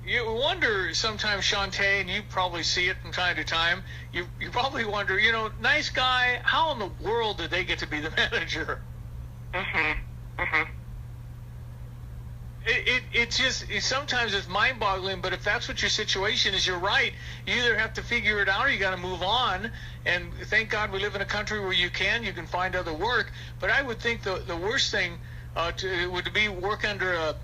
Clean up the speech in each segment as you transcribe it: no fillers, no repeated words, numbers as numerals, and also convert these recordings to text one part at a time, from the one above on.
You wonder sometimes, Shontaye, and you probably see it from time to time, you probably wonder, nice guy, how in the world did they get to be the manager? Sometimes it's mind-boggling, but if that's what your situation is, you're right. You either have to figure it out or you got to move on. And thank God we live in a country where you can find other work. But I would think the worst thing would be work under a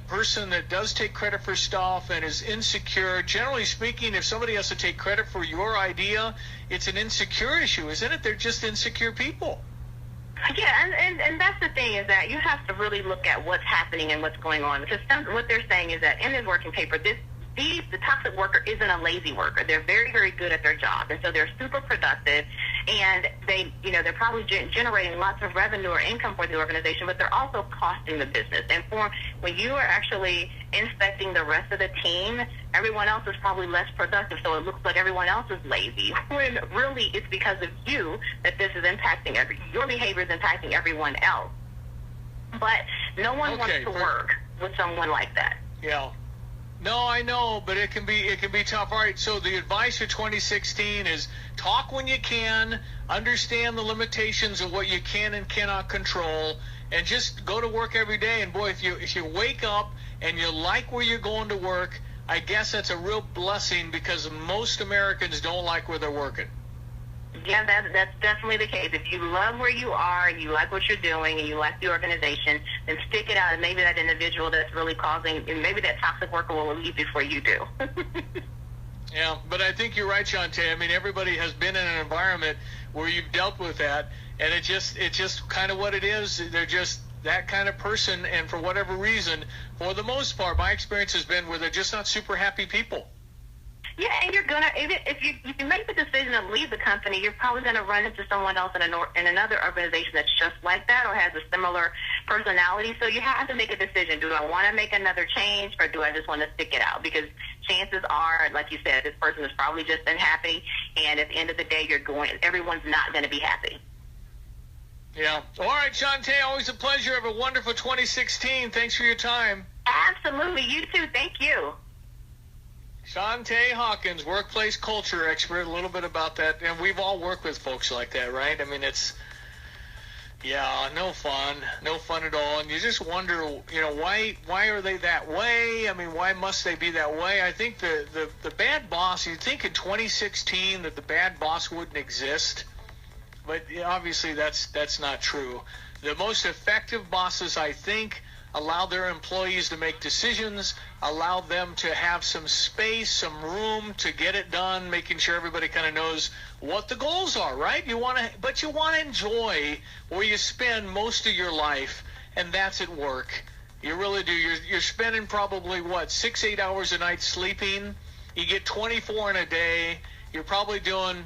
person that does take credit for stuff and is insecure. Generally speaking, if somebody has to take credit for your idea, it's an insecure issue, isn't it? They're just insecure people. Yeah, and that's the thing, is that you have to really look at what's happening and what's going on. Because what they're saying is that in this working paper, the toxic worker isn't a lazy worker. They're very, very good at their job, and so they're super productive, and they're probably generating lots of revenue or income for the organization, but they're also costing the business. And when you are actually inspecting the rest of the team, everyone else is probably less productive, so it looks like everyone else is lazy, when really it's because of you that this is impacting your behavior is impacting everyone else. But no one wants to work with someone like that. Yeah. No, I know, but it can be tough. All right, so the advice for 2016 is talk when you can, understand the limitations of what you can and cannot control, and just go to work every day. And boy, if you wake up and you like where you're going to work, I guess that's a real blessing, because most Americans don't like where they're working. Yeah, that's definitely the case. If you love where you are, and you like what you're doing, and you like the organization, then stick it out. And maybe that individual that's really maybe that toxic worker will leave before you do. Yeah, but I think you're right, Shontaye. I mean, everybody has been in an environment where you've dealt with that, and it's just kind of what it is. They're just that kind of person, and for whatever reason, for the most part, my experience has been where they're just not super happy people. Yeah, and you're gonna if you make the decision to leave the company, you're probably gonna run into someone else in another organization that's just like that or has a similar personality. So you have to make a decision: do I want to make another change, or do I just want to stick it out? Because chances are, like you said, this person is probably just unhappy, and at the end of the day, everyone's not going to be happy. Yeah. All right, Shontaye, always a pleasure. Have a wonderful 2016. Thanks for your time. Absolutely. You too. Thank you. Shontaye Hawkins, workplace culture expert, a little bit about that. And we've all worked with folks like that, right? I mean, no fun at all. And you just wonder, why are they that way? I mean, why must they be that way? I think the bad boss, you'd think in 2016 that the bad boss wouldn't exist, but obviously that's not true. The most effective bosses, I think, allow their employees to make decisions, allow them to have some space, some room to get it done, making sure everybody kind of knows what the goals are, right? But you want to enjoy where you spend most of your life, and that's at work. You really do. You're spending probably, 6-8 hours a night sleeping. You get 24 in a day. You're probably doing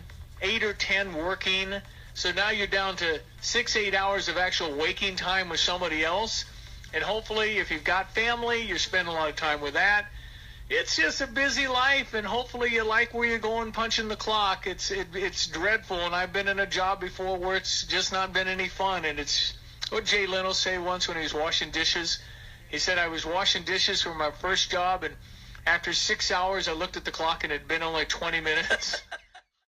8 or 10 working. So now you're down to 6-8 hours of actual waking time with somebody else. And hopefully, if you've got family, you're spending a lot of time with that. It's just a busy life, and hopefully you like where you're going, punching the clock. It's dreadful, and I've been in a job before where it's just not been any fun. And it's what Jay Leno said once when he was washing dishes. He said, I was washing dishes for my first job, and after 6 hours, I looked at the clock, and it had been only 20 minutes.